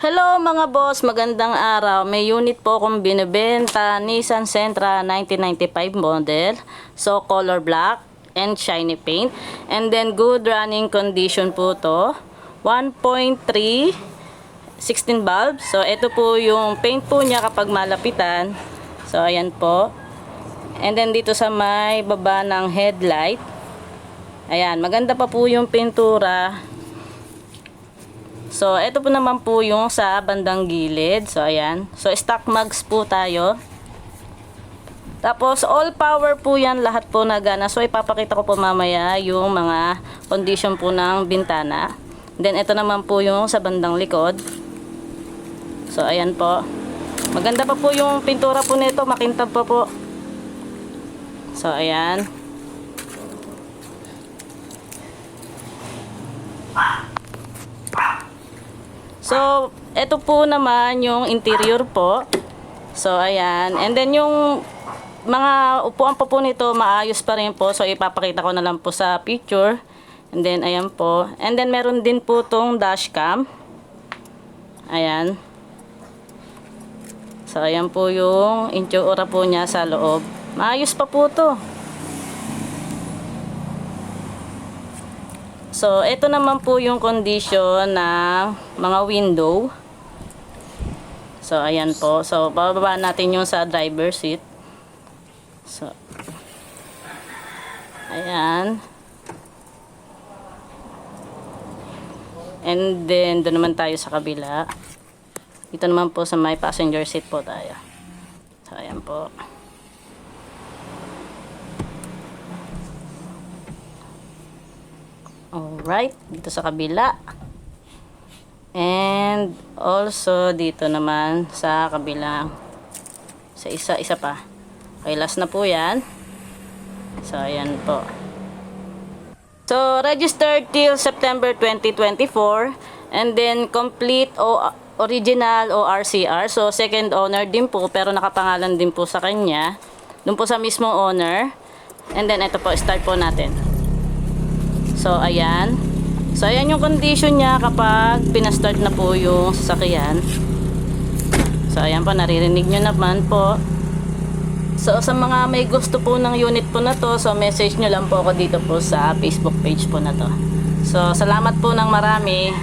Hello mga boss, magandang araw. May unit po akong binibenta, Nissan Sentra 1995 model. So color black and shiny paint. And then good running condition po to. 1.3 16 bulb. So ito po yung paint po niya kapag malapitan. So ayan po. And then dito sa may baba ng headlight. Ayan, maganda pa po yung pintura. So, ito po naman po yung sa bandang gilid. So, ayan. So, stock mugs po tayo. Tapos, all power po yan. Lahat po na gana. So, ipapakita ko po mamaya yung mga condition po ng bintana. Then, ito naman po yung sa bandang likod. So, ayan po. Maganda pa po yung pintura po nito. Makintab pa po. So, ayan. So, ito po naman yung interior po. So, ayan. And then, yung mga upuan po nito, maayos pa rin po. So, ipapakita ko na lang po sa picture. And then, ayan po. And then, meron din po tong dashcam. Ayan. So, ayan po yung interior po niya sa loob. Maayos pa po to. So, ito naman po yung condition ng mga window. So, ayan po. So, bababa natin yung sa driver seat. So, ayan. And then, doon naman tayo sa kabila. Ito naman po sa may passenger seat po tayo. So, ayan po. Alright, dito sa kabila. And also dito naman sa kabila. Sa isa pa. Okay, last na po yan. So, ayan po. So, registered till September 2024. And then, complete o original o RCR. So, second owner din po. Pero nakapangalan din po sa kanya. Doon po sa mismo owner. And then, ito po, start po natin. So, ayan. So, ayan yung condition niya kapag pinastart na po yung sasakyan. So, ayan po, naririnig nyo naman po. So, sa mga may gusto po ng unit po na to, so message nyo lang po ako dito po sa Facebook page po na to. So, salamat po ng marami.